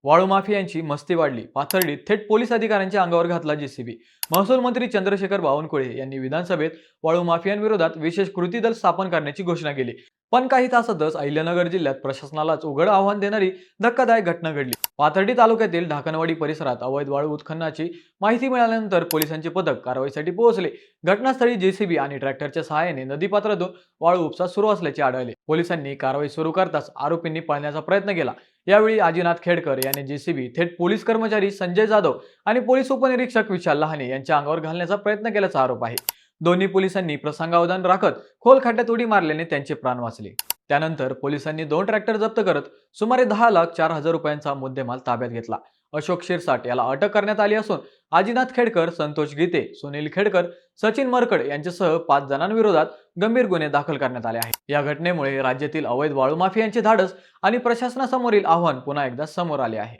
वाळू माफियांची मस्ती वाढली. पाथर्डीत थेट पोलीस अधिकाऱ्यांच्या अंगावर घातला जेसीबी. महसूल मंत्री चंद्रशेखर बावनकुळे यांनी विधानसभेत वाळू माफियांविरोधात विशेष कृती दल स्थापन करण्याची घोषणा केली. पण काही तासातच अहिल्यानगर जिल्ह्यात प्रशासनालाच उघड आव्हान देणारी धक्कादायक घटना घडली. पाथर्डी तालुक्यातील ढाकणवाडी परिसरात अवैध वाळू उत्खननाची माहिती मिळाल्यानंतर पोलिसांचे पथक कारवाईसाठी पोहोचले. घटनास्थळी जेसीबी आणि ट्रॅक्टरच्या सहाय्याने नदीपात्रातून वाळू उपसा सुरू असल्याचे आढळले. पोलिसांनी कारवाई सुरू करताच आरोपींनी पळण्याचा प्रयत्न केला. यावेळी आजीनाथ खेडकर याने जेसीबी थेट पोलीस कर्मचारी संजय जाधव आणि पोलीस उपनिरीक्षक विशाल लहाने यांच्या अंगावर घालण्याचा प्रयत्न केल्याचा आरोप आहे. दोन्ही पोलिसांनी प्रसंगावधान राखत खोल खड्ड्यात उडी मारल्याने त्यांचे प्राण वाचले. त्यानंतर पोलिसांनी 2 ट्रॅक्टर जप्त करत सुमारे 10,04,000 रुपयांचा मुद्देमाल ताब्यात घेतला. अशोक शिरसाट याला अटक करण्यात आली असून आजीनाथ खेडकर, संतोष गीते, सुनील खेडकर, सचिन मरकड यांच्यासह 5 जणांविरोधात गंभीर गुन्हे दाखल करण्यात आले आहेत. या घटनेमुळे राज्यातील अवैध वाळू माफियांचे धाडस आणि प्रशासनासमोरील आव्हान पुन्हा एकदा समोर आले आहे.